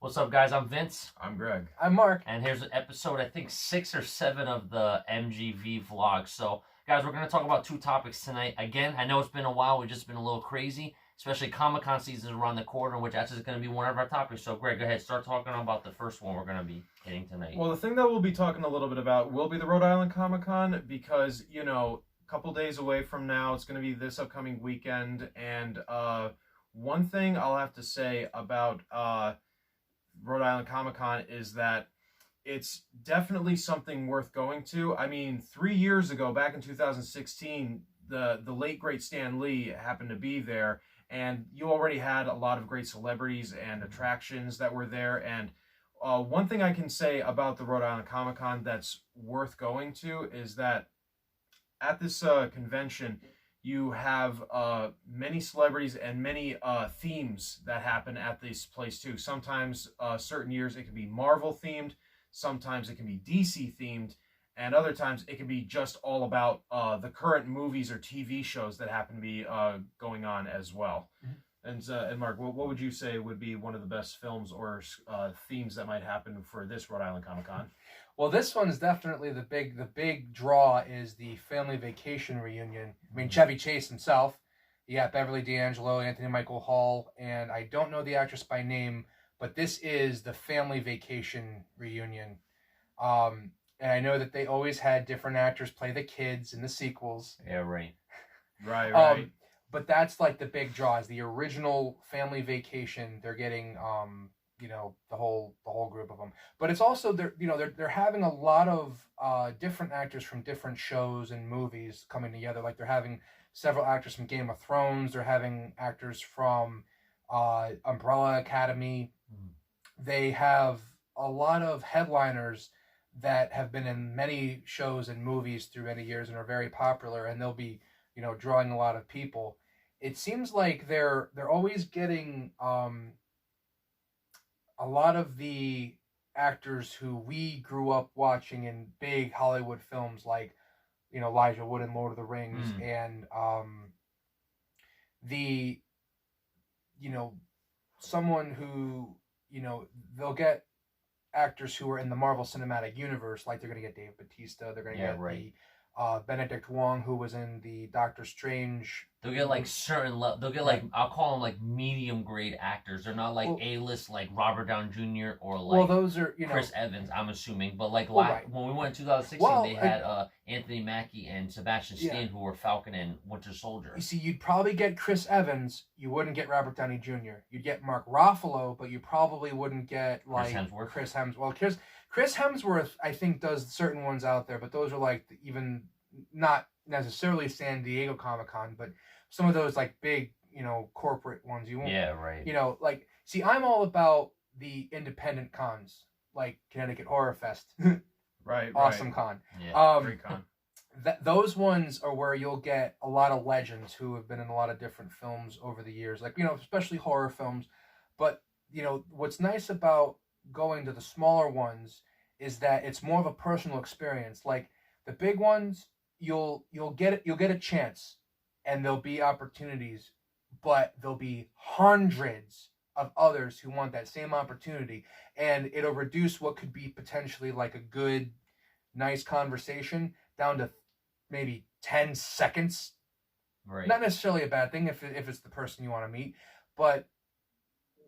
What's up, guys? I'm Vince. I'm Greg. I'm Mark. And here's episode, I think, 6 or 7 of the MGV vlog. So, guys, we're going to talk about 2 topics tonight. Again, I know it's been a while. We've just been a little crazy, especially Comicon season is around the corner, which that's just going to be one of our topics. So, Greg, go ahead. Start talking about the first one we're going to be hitting tonight. Well, the thing that we'll be talking a little bit about will be the Rhode Island Comicon because, you know, a couple days away from now, it's going to be this upcoming weekend. And one thing I'll have to say about Rhode Island Comicon is that it's definitely something worth going to. I mean, 3 years ago, back in 2016, the late great Stan Lee happened to be there, and you already had a lot of great celebrities and attractions that were there. And one thing I can say about the Rhode Island Comicon that's worth going to is that at this convention, you have many celebrities and many themes that happen at this place too. Sometimes certain years it can be Marvel themed, sometimes it can be DC themed, and other times it can be just all about the current movies or TV shows that happen to be going on as well. Mm-hmm. And Mark, what would you say would be one of the best films or themes that might happen for this Rhode Island Comicon? Well, this one's definitely the big draw is the family vacation reunion. I mean, Chevy Chase himself. You got Beverly D'Angelo, Anthony Michael Hall, and I don't know the actress by name, but this is the family vacation reunion. And I know that they always had different actors play the kids in the sequels. Yeah, right. Right. But that's like the big draw is the original family vacation. They're getting the whole group of them, but it's also they're having a lot of different actors from different shows and movies coming together. Like they're having several actors from Game of Thrones. They're having actors from Umbrella Academy. They have a lot of headliners that have been in many shows and movies through many years and are very popular, and they'll be drawing a lot of people. It seems like they're always getting a lot of the actors who we grew up watching in big Hollywood films like, Elijah Wood in Lord of the Rings and someone who, they'll get actors who are in the Marvel Cinematic Universe, like they're going to get Dave Bautista, they're going to get the Benedict Wong, who was in the Doctor Strange. They'll get like they'll get like, I'll call them like medium grade actors. They're not like A-list like Robert Downey Jr. or like those are Chris Evans, I'm assuming. But like when we went in 2016, they had Anthony Mackie and Sebastian Stan, who were Falcon and Winter Soldier. You see, you'd probably get Chris Evans. You wouldn't get Robert Downey Jr. You'd get Mark Ruffalo, but you probably wouldn't get like Chris Hemsworth. Well, Chris Hemsworth, I think, does certain ones out there, but those are like even not necessarily San Diego Comic-Con, but some of those like big, corporate ones. You won't. Yeah, right. See, I'm all about the independent cons, like Connecticut Horror Fest. Right. Awesome con. Yeah. Great con. Those ones are where you'll get a lot of legends who have been in a lot of different films over the years, like especially horror films. But what's nice about going to the smaller ones is that it's more of a personal experience. Like the big ones, you'll get a chance, and there'll be opportunities, but there'll be hundreds of others who want that same opportunity, and it'll reduce what could be potentially like a good, nice conversation down to maybe 10 seconds. Right. Not necessarily a bad thing if it's the person you want to meet, but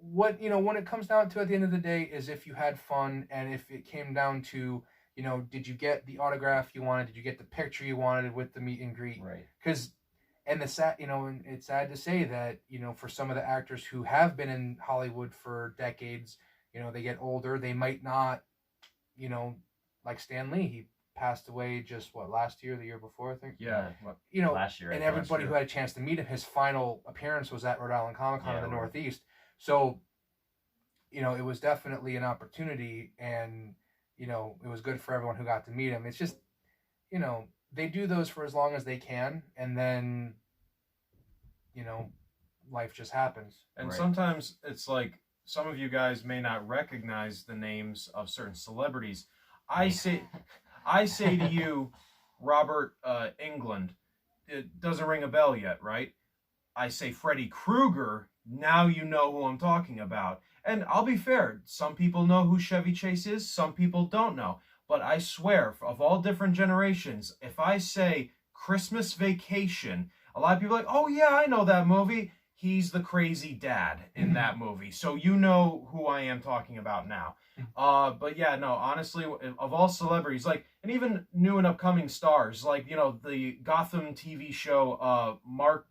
what when it comes down to at the end of the day is if you had fun, and if it came down to did you get the autograph you wanted? Did you get the picture you wanted with the meet and greet? Right. Because, and it's sad to say that, for some of the actors who have been in Hollywood for decades, they get older. They might not, like Stan Lee, he passed away just last year, the year before, I think. Yeah. Last year. And everybody who had a chance to meet him, his final appearance was at Rhode Island Comicon in the Northeast. So, it was definitely an opportunity, and it was good for everyone who got to meet him. It's just, they do those for as long as they can, and then, life just happens. And sometimes it's like some of you guys may not recognize the names of certain celebrities. I say to you, Robert Englund, it doesn't ring a bell yet, right? I say Freddy Krueger, now you know who I'm talking about. And I'll be fair, some people know who Chevy Chase is, some people don't know. But I swear, of all different generations, if I say Christmas Vacation, a lot of people are like, oh yeah, I know that movie. He's the crazy dad in that movie. So you know who I am talking about now. But yeah, no, honestly, of all celebrities, like, and even new and upcoming stars, like, you know, the Gotham TV show, Mark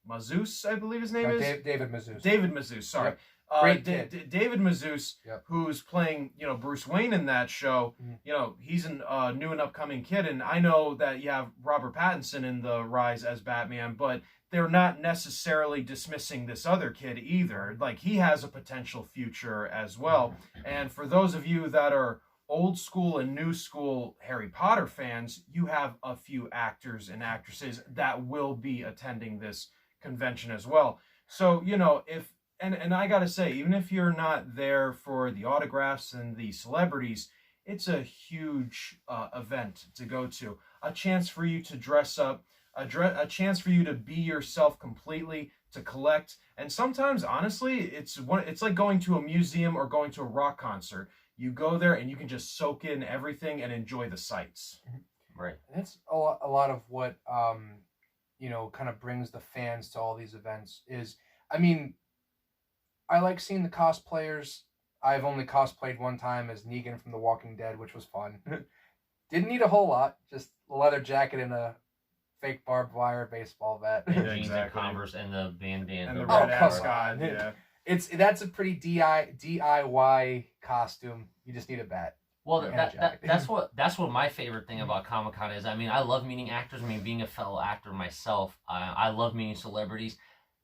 Mazouz, I believe his name is? David Mazouz. David Mazouz, sorry. Yep. Great kid. David Mazouz, Yep. who's playing, you know, Bruce Wayne in that show, you know, he's a new and upcoming kid. And I know that you have Robert Pattinson in the rise as Batman, but they're not necessarily dismissing this other kid either. Like, he has a potential future as well. And for those of you that are old school and new school Harry Potter fans, you have a few actors and actresses that will be attending this convention as well. So, you know, if and I gotta say, even if you're not there for the autographs and the celebrities, it's a huge event to go to. A chance for you to dress up, a chance for you to be yourself completely, to collect. And sometimes, honestly, it's like going to a museum or going to a rock concert. You go there and you can just soak in everything and enjoy the sights. Right. And that's a lot of what you know, kind of brings the fans to all these events. Is, I mean, I like seeing the cosplayers. I've only cosplayed one time as Negan from The Walking Dead, which was fun. Didn't need a whole lot, just a leather jacket and a fake barbed wire baseball bat. And jeans and Converse and the bandana. And the Oh, red come ascot, on. yeah. That's a pretty DIY costume. You just need a bat. Well, And a jacket. that's what my favorite thing about Comic-Con is. I mean, I love meeting actors. I mean, being a fellow actor myself, I love meeting celebrities.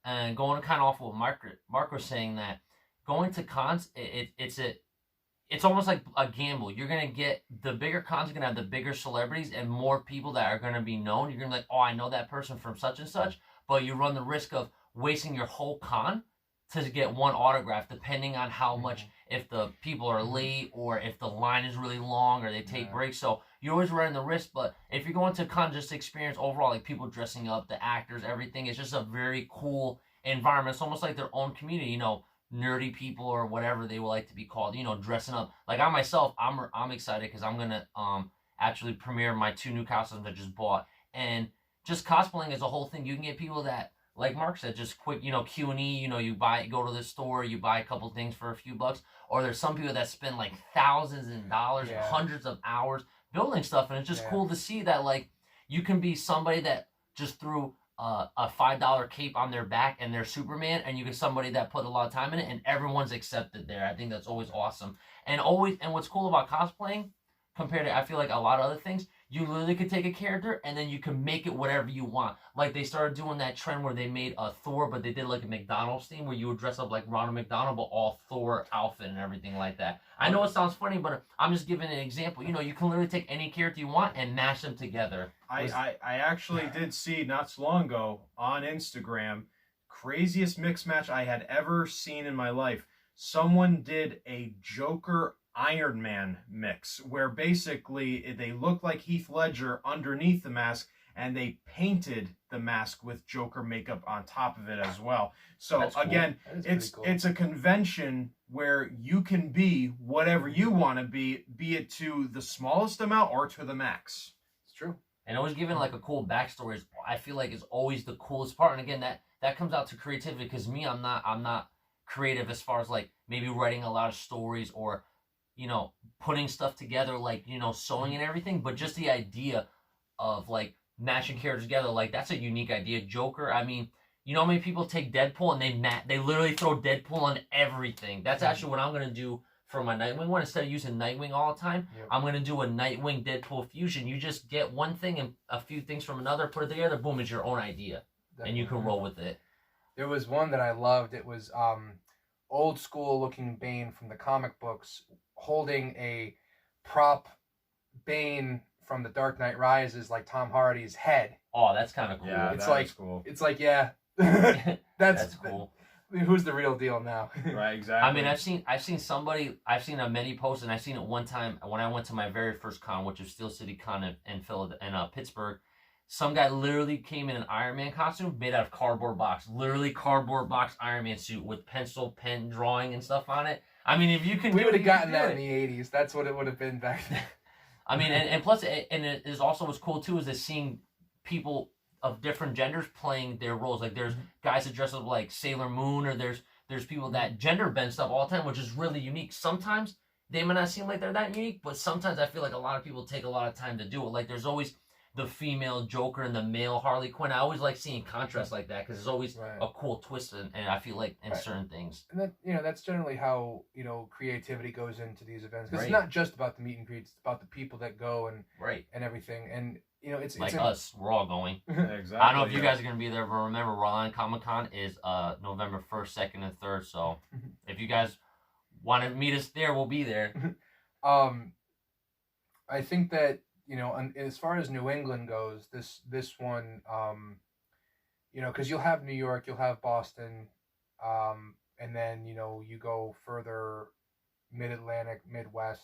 And going kind of off what Mark was saying, that going to cons, it's almost like a gamble. You're gonna get the bigger cons are gonna have the bigger celebrities and more people that are gonna be known. You're gonna be like, oh, I know that person from such and such, but you run the risk of wasting your whole con to get one autograph, depending on how much, if the people are late or if the line is really long or they take breaks. So you're always running the risk. But if you're going to con, just experience overall, like people dressing up, the actors, everything, it's just a very cool environment. It's almost like their own community, you know, nerdy people or whatever they would like to be called, you know, dressing up. Like I myself, I'm excited because I'm gonna actually premiere my 2 new costumes I just bought. And just cosplaying is a whole thing. You can get people that, like Mark said, just quick, you know, Q&E, you know, go to the store, you buy a couple things for a few bucks. Or there's some people that spend like thousands of dollars, hundreds of hours building stuff. And it's just cool to see that, like, you can be somebody that just threw a $5 cape on their back and they're Superman, and you get somebody that put a lot of time in it, and everyone's accepted there. I think that's always awesome. And what's cool about cosplaying, compared to, I feel like, a lot of other things, you literally could take a character and then you can make it whatever you want. Like they started doing that trend where they made a Thor, but they did like a McDonald's theme where you would dress up like Ronald McDonald, but all Thor outfit and everything like that. I know it sounds funny, but I'm just giving an example. You know, you can literally take any character you want and mash them together. I actually did see not so long ago on Instagram, craziest mix match I had ever seen in my life. Someone did a Joker Iron Man mix where basically they look like Heath Ledger underneath the mask, and they painted the mask with Joker makeup on top of it as well. So That's cool. Again, it's a convention where you can be whatever you want to be it to the smallest amount or to the max. It's true. And always giving like a cool backstory, I feel like, is always the coolest part. And again, that comes out to creativity, because me, I'm not creative as far as like maybe writing a lot of stories or, you know, putting stuff together, like, you know, sewing and everything, but just the idea of like matching characters together, like that's a unique idea. Joker, I mean, you know how many people take Deadpool and they literally throw Deadpool on everything. That's actually what I'm gonna do for my Nightwing one. Instead of using Nightwing all the time, I'm gonna do a Nightwing Deadpool fusion. You just get one thing and a few things from another, put it together, boom, it's your own idea. Definitely. And you can roll with it. There was one that I loved. It was old school looking Bane from the comic books holding a prop Bane from The Dark Knight Rises, like Tom Hardy's head. Oh, that's kind of cool. Yeah, it's that like is cool. It's like, yeah, that's cool. Who's the real deal now? Right, exactly. I mean, I've seen a many posts, and I've seen it one time when I went to my very first con, which was Steel City Con in Pittsburgh. Some guy literally came in an Iron Man costume made out of cardboard box. Literally cardboard box Iron Man suit with pencil, pen, drawing, and stuff on it. I mean, if you can We do would it, have you can gotten do that it. in the 80s. That's what it would have been back then. I mean, and plus, and it is also what's cool too is that seeing people of different genders playing their roles. Like there's guys that dress up like Sailor Moon, or there's people that gender bend stuff all the time, which is really unique. Sometimes they might not seem like they're that unique, but sometimes I feel like a lot of people take a lot of time to do it. Like there's always the female Joker and the male Harley Quinn. I always like seeing contrast like that because there's always a cool twist, and I feel like in certain things. And that, you know, that's generally how, you know, creativity goes into these events. Because it's not just about the meet and greets; it's about the people that go and everything. And you know, it's like us. We're all going. Exactly. I don't know if you guys are gonna be there, but remember, Rhode Island Comicon is November 1st, 2nd, and 3rd. So if you guys want to meet us there, we'll be there. I think that, you know, as far as New England goes, this one, you know, because you'll have New York, you'll have Boston, and then, you know, you go further Mid-Atlantic, Midwest,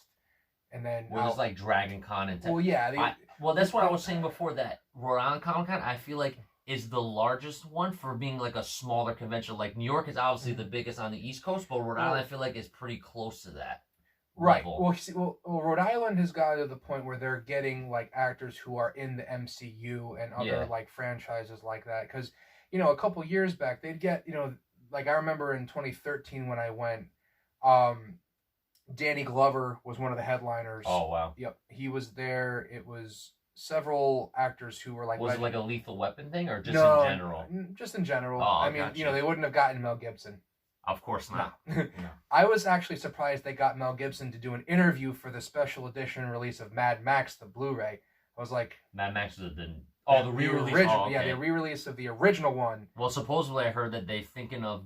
and then there's like Dragon Con and well, yeah, well, that's what I was saying before, that Rhode Island Comic Con I feel like is the largest one for being like a smaller convention. Like New York is obviously the biggest on the East Coast, but Rhode Island I feel like is pretty close to that. Right. Well, Rhode Island has got to the point where they're getting like actors who are in the MCU and other like franchises like that. Because, you know, a couple years back they'd get, you know, like I remember in 2013 when I went, Danny Glover was one of the headliners. Oh wow. Yep, he was there. It was several actors who were like. Was it like a Lethal Weapon thing or just in general? Just in general. Oh, I mean, you know, they wouldn't have gotten Mel Gibson. Of course not. No. I was actually surprised they got Mel Gibson to do an interview for the special edition release of Mad Max, the Blu-ray. I was like, Mad Max was the re-release. Original, okay. Yeah, the re-release of the original one. Well, supposedly I heard that they're thinking of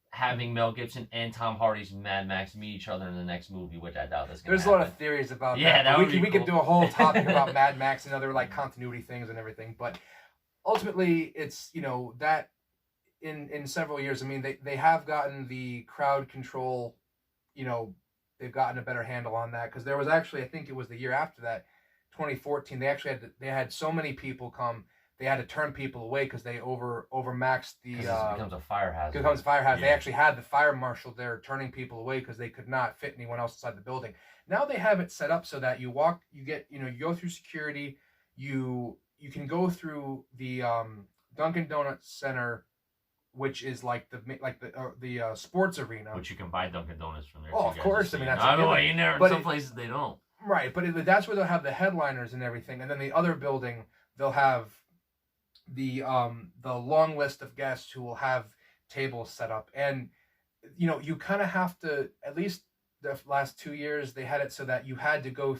having Mel Gibson and Tom Hardy's Mad Max meet each other in the next movie, which I doubt that's going to happen. There's a lot of theories about that. Yeah, we could do a whole topic about Mad Max and other like continuity things and everything. But ultimately, it's, you know, that in several years, I mean, they have gotten the crowd control, you know, they've gotten a better handle on that, because there was actually, I think it was the year after that, 2014, they had so many people come, they had to turn people away because they overmaxed the. It becomes a fire hazard. It becomes a fire hazard. Yeah. They actually had the fire marshal there turning people away because they could not fit anyone else inside the building. Now they have it set up so that you go through security, you can go through the Dunkin' Donuts Center, which is like the sports arena. Which you can buy Dunkin' Donuts from there. Oh, of course. I mean, that's. I don't know. You never. Some places they don't. Right, but that's where they'll have the headliners and everything, and then the other building they'll have the long list of guests who will have tables set up, and you know, you kind of have to, at least the last 2 years they had it so that you had to go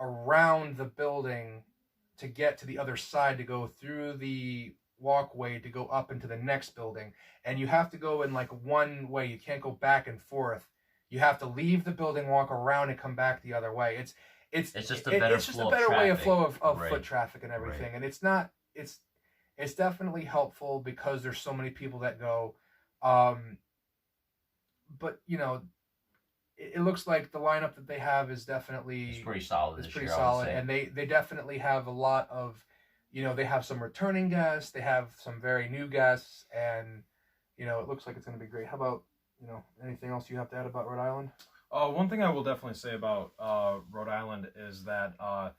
around the building to get to the other side, to go through the walkway to go up into the next building, and you have to go in like one way. You can't go back and forth. You have to leave the building, walk around, and come back the other way. It's just a better way of flow of foot traffic and everything. And it's definitely helpful because there's so many people that go. But you know, it looks like the lineup that they have is definitely pretty solid. It's pretty solid, and they definitely have a lot of, you know, they have some returning guests, they have some very new guests, and you know, it looks like it's going to be great. How about, you know, anything else you have to add about Rhode Island? One thing I will definitely say about Rhode Island is that I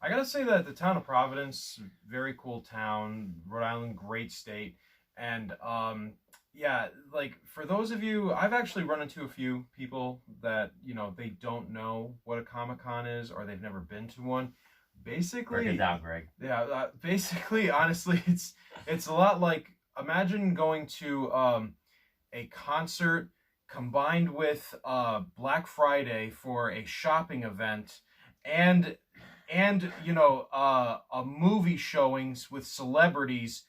gotta say that the town of Providence, very cool town. Rhode Island, great state, and yeah, like for those of you, I've actually run into a few people that, you know, they don't know what a Comic-Con is, or they've never been to one. Basically, break it down, Greg. Yeah, basically, honestly, it's a lot like, imagine going to a concert combined with Black Friday for a shopping event, and you know, a movie showings with celebrities,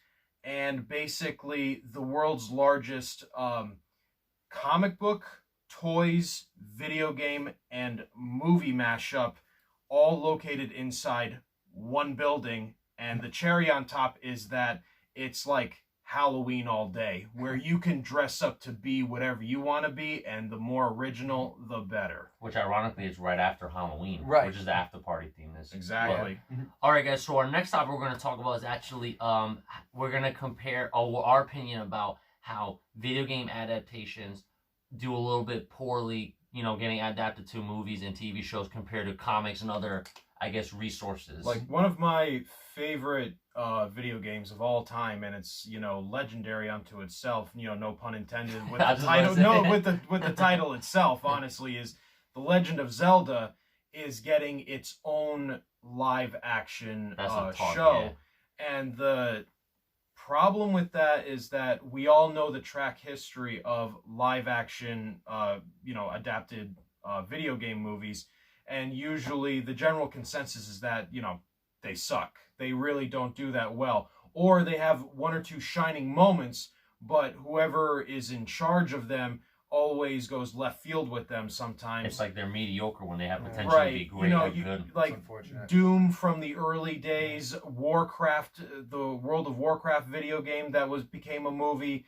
and basically the world's largest comic book, toys, video game, and movie mashup, all located inside one building. And the cherry on top is that it's like Halloween all day, where you can dress up to be whatever you want to be, and the more original, the better. Which ironically is right after Halloween, Right. which is the after party theme. Exactly. All right, guys. So our next topic we're going to talk about is actually we're going to compare our opinion about how video game adaptations do a little bit poorly, getting adapted to movies and TV shows compared to comics and other, I guess, resources. Like one of my favorite video games of all time, and it's legendary unto itself. No pun intended. With the title, with the title itself, honestly, is The Legend of Zelda is getting its own live action show, and the problem with that is that we all know the track history of live action, adapted video game movies. And usually the general consensus is that, they suck. They really don't do that well. Or they have one or two shining moments, but whoever is in charge of them always goes left field with them sometimes. It's like they're mediocre when they have potential to be great or good. Like Doom from the early days, Warcraft, the World of Warcraft video game that became a movie.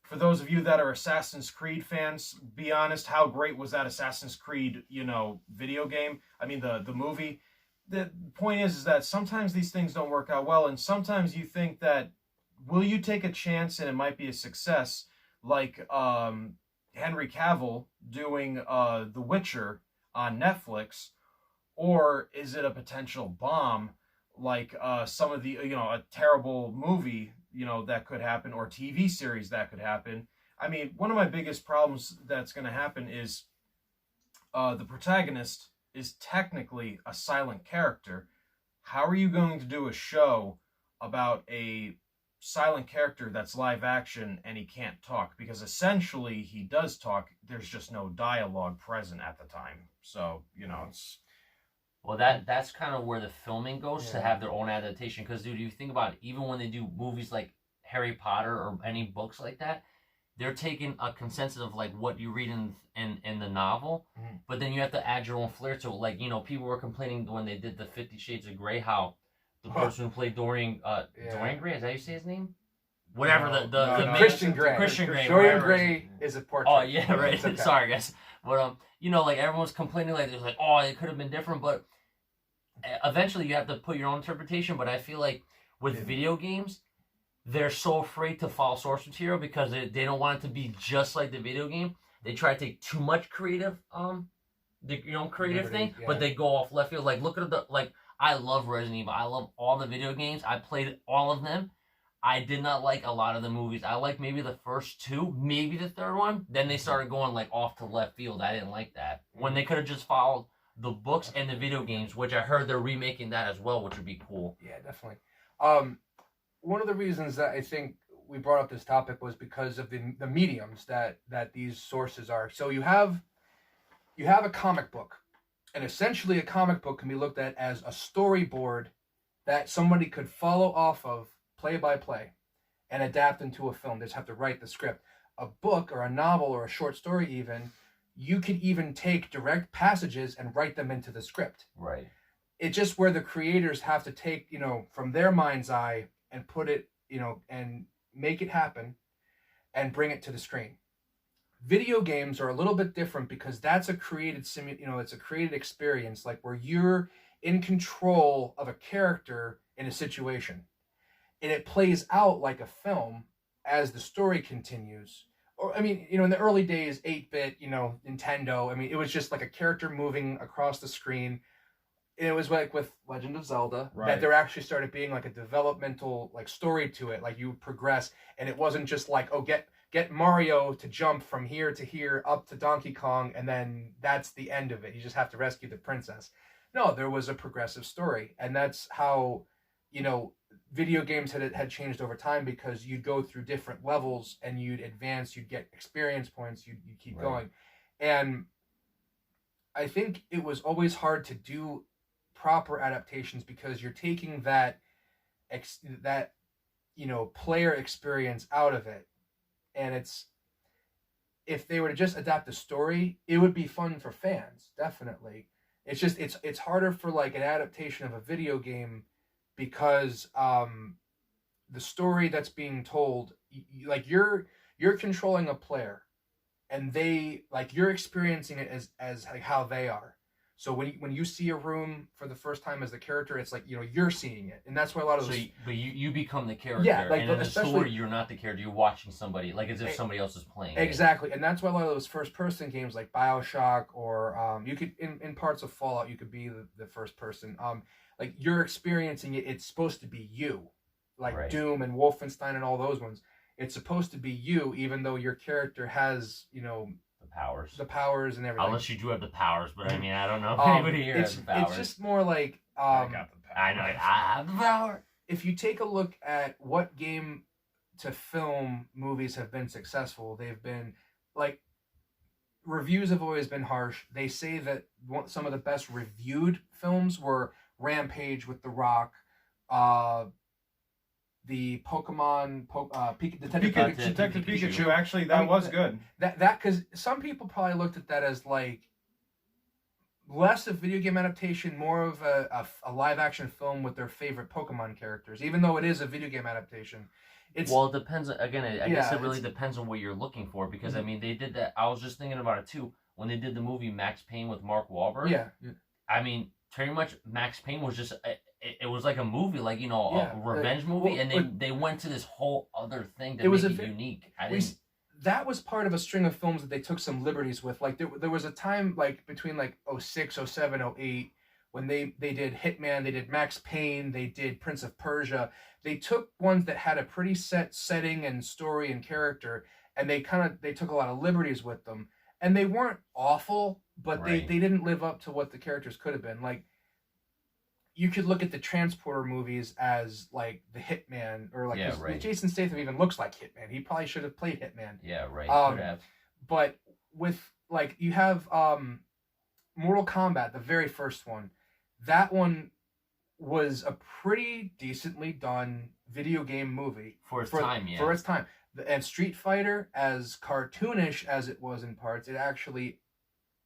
For those of you that are Assassin's Creed fans, be honest, how great was that Assassin's Creed, video game? I mean, the movie. The point is that sometimes these things don't work out well, and sometimes you think that, will you take a chance and it might be a success, like Henry Cavill doing The Witcher on Netflix, or is it a potential bomb, like some of the, a terrible movie, that could happen, or TV series that could happen. I mean, one of my biggest problems that's going to happen is the protagonist is technically a silent character. How are you going to do a show about a silent character that's live action and he can't talk? Because essentially he does talk, there's just no dialogue present at the time. So, it's... Well, that's kind of where the filming goes to have their own adaptation. Because, dude, you think about it, even when they do movies like Harry Potter or any books like that, they're taking a consensus of like what you read in the novel, but then you have to add your own flair to it. Like, people were complaining when they did the 50 Shades of Grey how the person who played Dorian Gray, is that how you say his name? Whatever the Christian Grey. Dorian Gray is a portrait. Oh yeah, right. Okay. Sorry, guys. But like everyone's complaining, like there's like, oh, it could have been different, but eventually you have to put your own interpretation. But I feel like with video games, they're so afraid to follow source material because they don't want it to be just like the video game. They try to take too much creative thing, but they go off left field. Like, look at I love Resident Evil. I love all the video games. I played all of them. I did not like a lot of the movies. I liked maybe the first two, maybe the third one. Then they started going like off to left field. I didn't like that. When they could have just followed the books and the video games, which I heard they're remaking that as well, which would be cool. Yeah, definitely. One of the reasons that I think we brought up this topic was because of the mediums that these sources are. So you have a comic book, and essentially a comic book can be looked at as a storyboard that somebody could follow off of play by play and adapt into a film. They just have to write the script. A book or a novel or a short story even, you could even take direct passages and write them into the script. Right. It's just where the creators have to take, from their mind's eye and put it, and make it happen and bring it to the screen. Video games are a little bit different because that's a created it's a created experience, like where you're in control of a character in a situation. And it plays out like a film as the story continues. Or, in the early days, 8-bit, Nintendo, it was just like a character moving across the screen. And it was like with Legend of Zelda, that there actually started being like a developmental like story to it. Like you progress, and it wasn't just like, oh, get Mario to jump from here to here up to Donkey Kong, and then that's the end of it. You just have to rescue the princess. No, there was a progressive story. And that's how, video games had changed over time, because you'd go through different levels and you'd advance, you'd get experience points, you'd keep going. And I think it was always hard to do proper adaptations because you're taking that player experience out of it. And if they were to just adapt the story, it would be fun for fans, definitely. It's just it's harder for like an adaptation of a video game because the story that's being told, like you're controlling a player, and they like you're experiencing it as like how they are. So when you see a room for the first time as the character, it's like you're seeing it, and that's why a lot of those. But you become the character, Yeah, like and in the especially story you're not the character. You're watching somebody, like as if somebody else is playing. Exactly, and that's why a lot of those first person games like BioShock or you could in parts of Fallout you could be the first person. Like you're experiencing it. It's supposed to be you, like Right. Doom and Wolfenstein and all those ones. It's supposed to be you, even though your character has the powers and everything. Unless you do have the powers, but I mean, I don't know if anybody here has the powers. It's just more like I got the power. I know I have the power. If you take a look at what game to film movies have been successful, they've been like reviews have always been harsh. They say that some of the best reviewed films were Rampage with The Rock, the Pokemon, Detective Pikachu. Actually, that was good. That because some people probably looked at that as like less a video game adaptation, more of a live action film with their favorite Pokemon characters, even though it is a video game adaptation. It depends. Again, I guess it really depends on what you're looking for, because I mean, they did that. I was just thinking about it too when they did the movie Max Payne with Mark Wahlberg. Yeah. I mean, pretty much Max Payne was just it was like a movie, like a revenge movie, and they went to this whole other thing to make it unique. That was part of a string of films that they took some liberties with. Like there was a time like between like 06, 07, 08 when they did Hitman, they did Max Payne, they did Prince of Persia. They took ones that had a pretty set setting and story and character, and they took a lot of liberties with them. And they weren't awful, but they didn't live up to what the characters could have been. Like you could look at the Transporter movies as like the Hitman, or like Jason Statham even looks like Hitman. He probably should have played Hitman. Yeah, right. Could have. But with like you have Mortal Kombat, the very first one. That one was a pretty decently done video game movie for its time. For its time. And Street Fighter, as cartoonish as it was in parts, it actually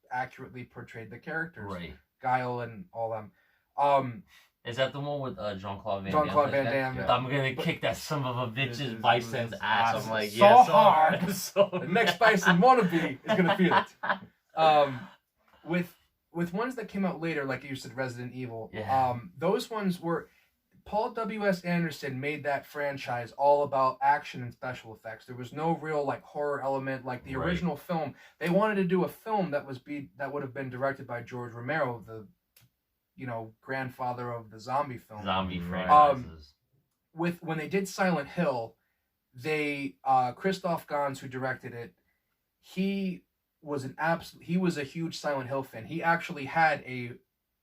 accurately portrayed the characters. Right. Guile and all them. Is that the one with Jean-Claude Van Damme? Jean-Claude Van Damme. Yeah. I'm gonna kick that son of a bitch's Bison's ass. I'm like, so hard. The next Bison wannabe is gonna feel it. With ones that came out later, like you said, Resident Evil. Yeah. Those ones were Paul W.S. Anderson made that franchise all about action and special effects. There was no real like horror element like the original film. They wanted to do a film that would have been directed by George Romero, the grandfather of the zombie film. Zombie franchises. When they did Silent Hill, they Christoph Gans, who directed it, he was a huge Silent Hill fan. He actually had a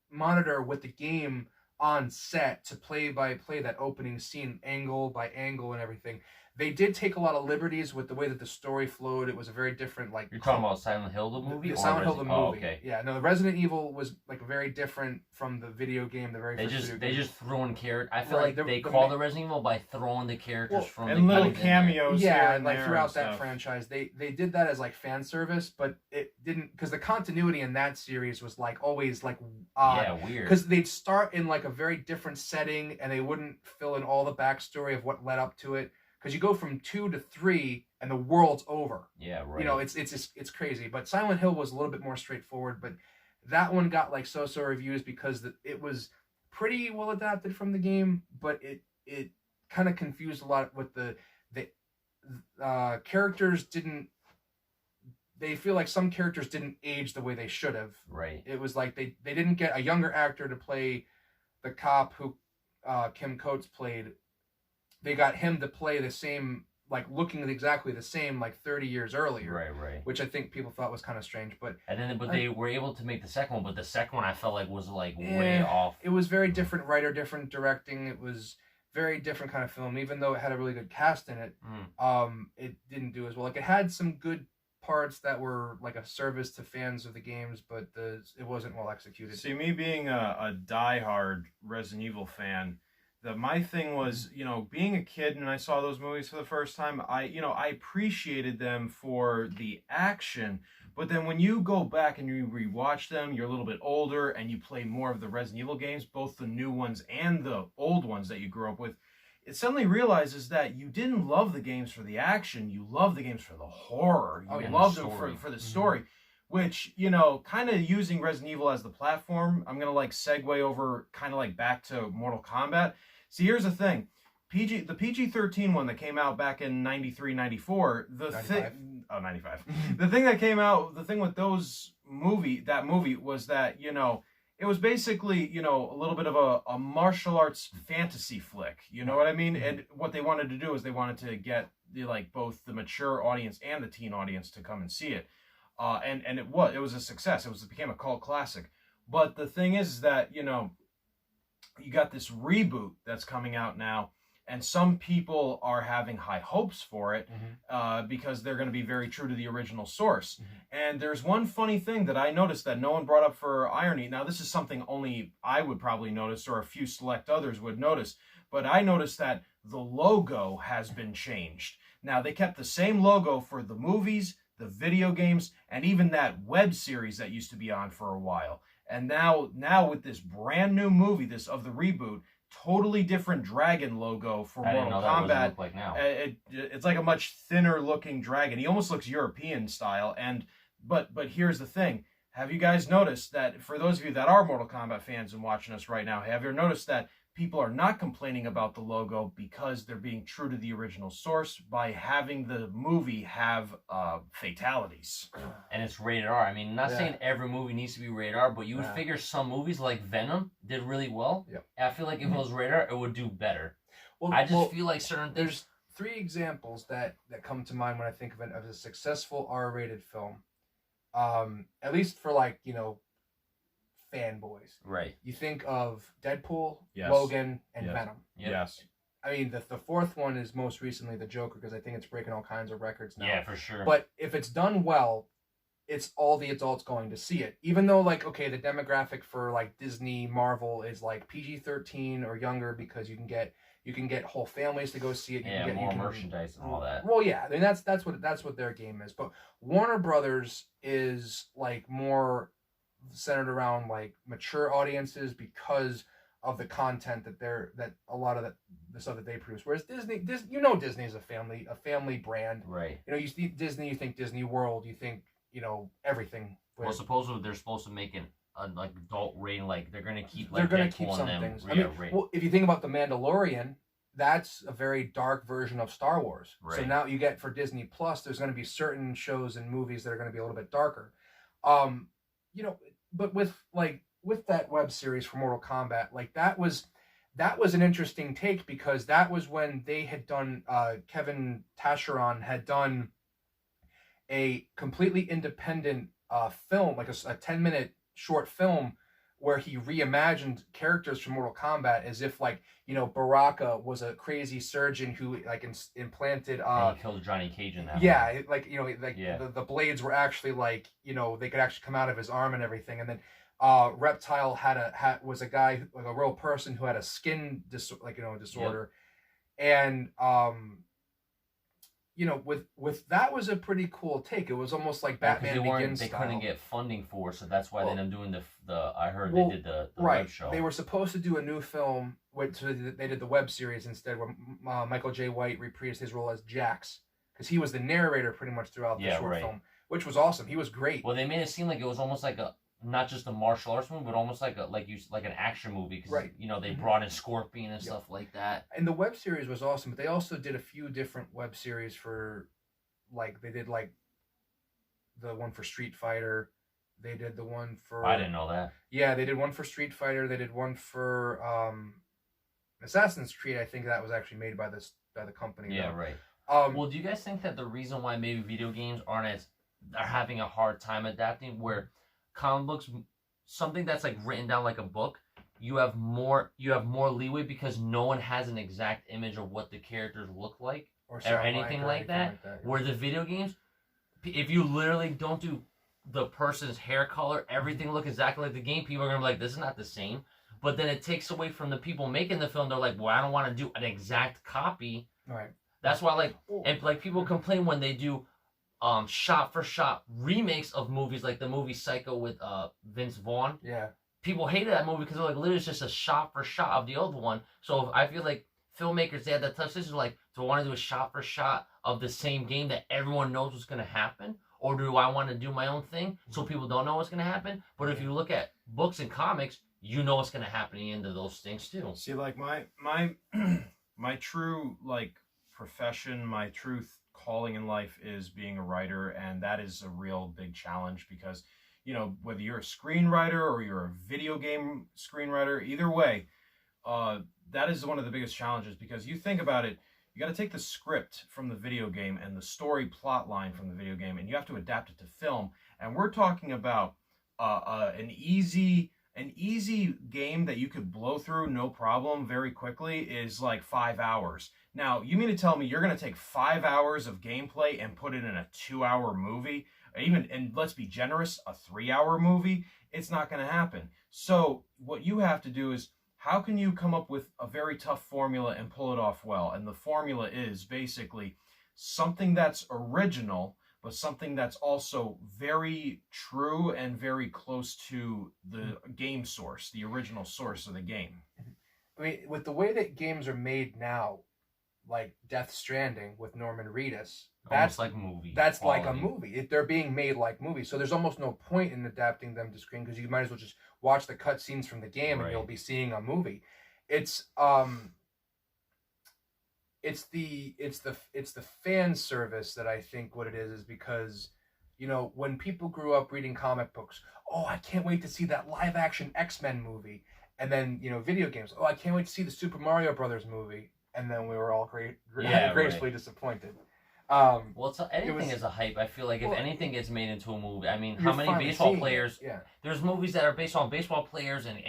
monitor with the game on set to play by play that opening scene angle by angle and everything. They did take a lot of liberties with the way that the story flowed. It was a very different You're talking about Silent Hill the movie? Silent Hill the movie. Oh, okay. Yeah, no, Resident Evil was like very different from the video game. The very first they just throw in characters. I feel like they call the Resident Evil by throwing the characters from and the little game cameos. Yeah, and like throughout that franchise, they did that as like fan service, but it didn't, because the continuity in that series was like always like odd. Yeah, weird. Because they'd start in like a very different setting, and they wouldn't fill in all the backstory of what led up to it. Because you go from 2 to 3 and the world's over. Yeah, right. It's crazy. But Silent Hill was a little bit more straightforward. But that one got like so-so reviews because it was pretty well adapted from the game, but it kind of confused a lot with the characters didn't. They feel like some characters didn't age the way they should have. Right. It was like they didn't get a younger actor to play the cop who Kim Coates played. They got him to play the same, like looking exactly the same, like 30 years earlier. Right. Which I think people thought was kind of strange, but they were able to make the second one, but the second one I felt like was like way off. It was very different writer, different directing. It was very different kind of film, even though it had a really good cast in it. It didn't do as well. Like it had some good parts that were like a service to fans of the games, but it wasn't well executed. See, me being a diehard Resident Evil fan, My thing was, being a kid and I saw those movies for the first time, I appreciated them for the action. But then when you go back and you rewatch them, you're a little bit older and you play more of the Resident Evil games, both the new ones and the old ones that you grew up with, it suddenly realizes that you didn't love the games for the action, you loved the games for the horror. You loved them for the story. Which, kind of using Resident Evil as the platform, I'm going to segue over kind of back to Mortal Kombat. See, here's the thing. The PG-13 one that came out back in 93, 94, 95. The thing with that movie was that, it was basically, a little bit of a martial arts fantasy flick. You know what I mean? And what they wanted to do is they wanted to get both the mature audience and the teen audience to come and see it. And it was a success. It became a cult classic. But the thing is that, you got this reboot that's coming out now, and some people are having high hopes for it because they're going to be very true to the original source. And there's one funny thing that I noticed that no one brought up for irony. Now, this is something only I would probably notice, or a few select others would notice, but I noticed that the logo has been changed. Now, they kept the same logo for the movies, the video games, and even that web series that used to be on for a while. And now with this brand new movie, the reboot, totally different dragon logo for Mortal Kombat. Like now. It's like a much thinner looking dragon. He almost looks European style. But here's the thing. Have you guys noticed that, for those of you that are Mortal Kombat fans and watching us right now, have you noticed that people are not complaining about the logo because they're being true to the original source by having the movie have fatalities? And it's rated R. I mean, not saying every movie needs to be rated R, but you would figure some movies like Venom did really well. Yep. I feel like if it was rated R, it would do better. Well, I just feel like certain things... There's 3 examples that come to mind when I think of it as a successful R-rated film. At least for fanboys. Right. You think of Deadpool, Yes. Logan, and Yes. Venom. Yep. Yes. I mean, the 4th one is most recently the Joker, because I think it's breaking all kinds of records now. Yeah, for sure. But if it's done well, it's all the adults going to see it. Even though, the demographic for Disney, Marvel is PG-13 or younger, because you can get whole families to go see it. You can get merchandise and all that. Well, yeah, I mean that's what their game is. But Warner Brothers is Mm-hmm. more centered around mature audiences because of the content that a lot of the stuff that they produce. Whereas Disney is a family brand. Right. You see Disney, you think Disney World, you think everything. Well, supposedly they're supposed to make an adult rating. They're gonna keep they're gonna keep Deadpool some and them. things. Yeah, I mean, well, if you think about the Mandalorian, that's a very dark version of Star Wars. Right. So now you get for Disney Plus, there's going to be certain shows and movies that are going to be a little bit darker. But with that web series for Mortal Kombat, that was an interesting take, because that was when they had done Kevin Tascheron had done a completely independent film, a 10-minute short film, where he reimagined characters from Mortal Kombat as if Baraka was a crazy surgeon who implanted and he killed Johnny Cage in that. Yeah, Yeah. The blades were actually they could actually come out of his arm and everything. And then Reptile was a guy, a real person who had a skin disorder. Yep. And with that was a pretty cool take. It was almost like Batman Begins They style. couldn't get funding for, so that's why they ended up doing the. I heard well, they did the right. web show. They were supposed to do a new film, so they did the web series instead, where Michael J. White reprised his role as Jax, because he was the narrator pretty much throughout the short film, which was awesome. He was great. Well, they made it seem like it was almost like not just a martial arts movie, but almost like an action movie, because right. They brought in Scorpion and stuff like that. And the web series was awesome, but they also did a few different web series for, they did the one for Street Fighter. They did the one for... I didn't know that. Yeah, they did one for Street Fighter. They did one for Assassin's Creed. I think that was actually made by the company. Yeah, though. right. Well, do you guys think that the reason why maybe video games are having a hard time adapting, where comic books, something that's written down like a book, you have more leeway because no one has an exact image of what the characters look like or anything like that. Where the video games, if you literally don't do the person's hair color, everything look exactly like the game, people are gonna be like, this is not the same. but then it takes away from the people making the film. They're like, well, I don't want to do an exact copy. Right. That's why, like, and like people complain when they do shot for shot remakes of movies, like the movie Psycho with Vince Vaughn. Yeah. People hated that movie because they're like, literally, it's just a shot for shot of the old one. So I feel like filmmakers, they had that tough decision, like, do I want to do a shot for shot of the same game that everyone knows what's going to happen? Or do I want to do my own thing so people don't know what's going to happen? But if you look at books and comics, you know what's going to happen at the end of those things too. See, like my my true like profession, my truth calling in life is being a writer, and that is a real big challenge because, you know, whether you're a screenwriter or you're a video game screenwriter, either way, that is one of the biggest challenges because you think about it, you got to take the script from the video game and the story plot line from the video game, and you have to adapt it to film. And we're talking about an easy game that you could blow through no problem very quickly is like 5 hours. Now, you mean to tell me you're going to take 5 hours of gameplay and put it in a 2-hour movie? Even, and let's be generous, a 3-hour movie? It's not going to happen. So what you have to do is, how can you come up with a very tough formula and pull it off well? And the formula is basically something that's original, but something that's also very true and very close to the game source, the original source of the game. I mean, with the way that games are made now, like Death Stranding with Norman Reedus, That's like movie. That's quality. like a movie. They're being made like movies, so there's almost no point in adapting them to screen because you might as well just watch the cutscenes from the game and you'll be seeing a movie. It's the fan service that I think what it is because, you know, when people grew up reading comic books, oh, I can't wait to see that live action X-Men movie, and then, you know, video games, oh, I can't wait to see the Super Mario Brothers movie, and then we were all gracefully disappointed. Well, anything is a hype. I feel like if anything gets made into a movie, I mean, how many baseball players? Yeah. There's movies that are based on baseball players and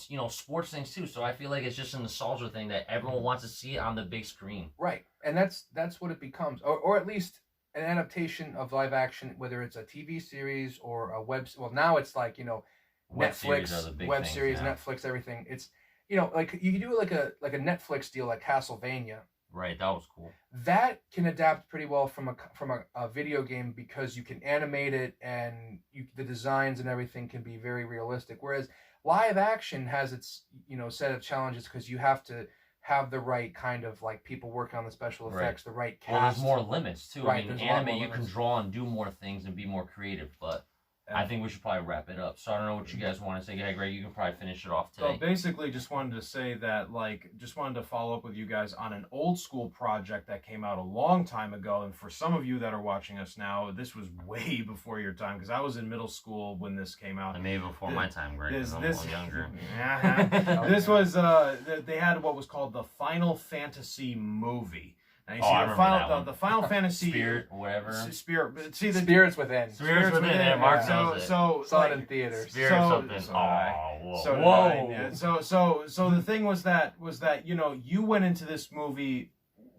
you know, sports things too. So I feel like it's just a nostalgia thing that everyone wants to see it on the big screen. Right, and that's what it becomes, or at least an adaptation of live action, whether it's a TV series or a web. Well, now it's like, you know, Netflix, web series, Netflix, everything. It's, you know, like you can do like a Netflix deal like Castlevania. Right, that was cool. That can adapt pretty well from a video game because you can animate it and the designs and everything can be very realistic. Whereas live action has its, you know, set of challenges because you have to have the right kind of like people working on the special effects, the right cast. Well, there's more limits too. Right, I mean, anime you can draw and do more things and be more creative, but I think we should probably wrap it up. So I don't know what you guys want to say. Yeah, Greg, you can probably finish it off today. So basically, just wanted to say that, like, just wanted to follow up with you guys on an old school project that came out a long time ago. And for some of you that are watching us now, this was way before your time because I was in middle school when this came out. And maybe before my time, Greg. I'm a little younger. This was they had what was called the Final Fantasy movie. Now you see the Final Fantasy Spirit, whatever. Spirit, but see the Spirits Within. Spirits Within. Yeah, Mark knows it. So saw it in theaters. Spirit something. So the thing was that you know, you went into this movie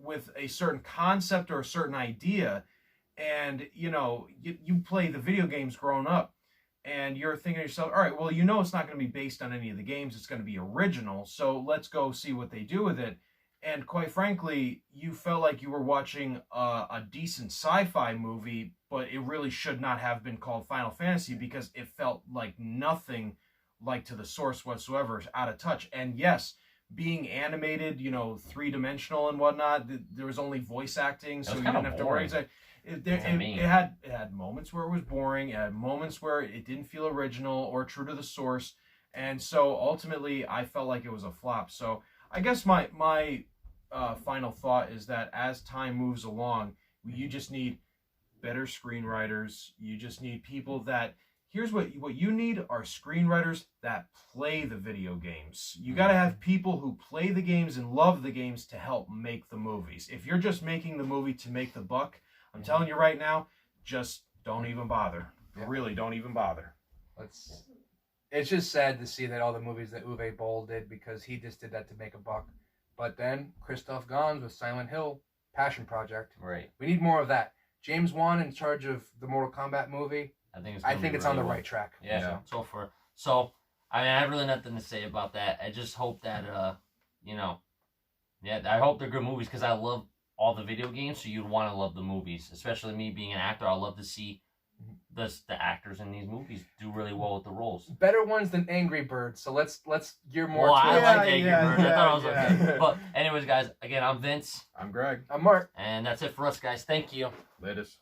with a certain concept or a certain idea, and you know you play the video games growing up, and you're thinking to yourself, all right, well, you know it's not going to be based on any of the games, it's going to be original, so let's go see what they do with it. And quite frankly, you felt like you were watching a decent sci-fi movie, but it really should not have been called Final Fantasy because it felt like nothing like to the source whatsoever, out of touch. And yes, being animated, you know, 3-dimensional and whatnot, there was only voice acting, so you didn't have to worry. It had moments where it was boring, it had moments where it didn't feel original or true to the source, and so ultimately I felt like it was a flop. So I guess my final thought is that as time moves along, you just need better screenwriters. You just need people that, here's what you need are screenwriters that play the video games. You got to have people who play the games and love the games to help make the movies. If you're just making the movie to make the buck, I'm telling you right now, just don't even bother. Yeah. Really, don't even bother. It's just sad to see that all the movies that Uwe Boll did, because he just did that to make a buck. But then Christoph Gans with Silent Hill, Passion Project. Right. We need more of that. James Wan in charge of the Mortal Kombat movie. I think it's on the right track. Yeah. So I mean, I have really nothing to say about that. I just hope that, I hope they're good movies because I love all the video games, so you'd want to love the movies. Especially me being an actor, I love to see the actors in these movies do really well with the roles. Better ones than Angry Birds. So let's gear more. Well, I towards like Angry Birds. I thought it was yeah. okay. But anyways, guys, again, I'm Vince, I'm Greg. I'm Mark. and that's it for us, guys. Thank you. Latest.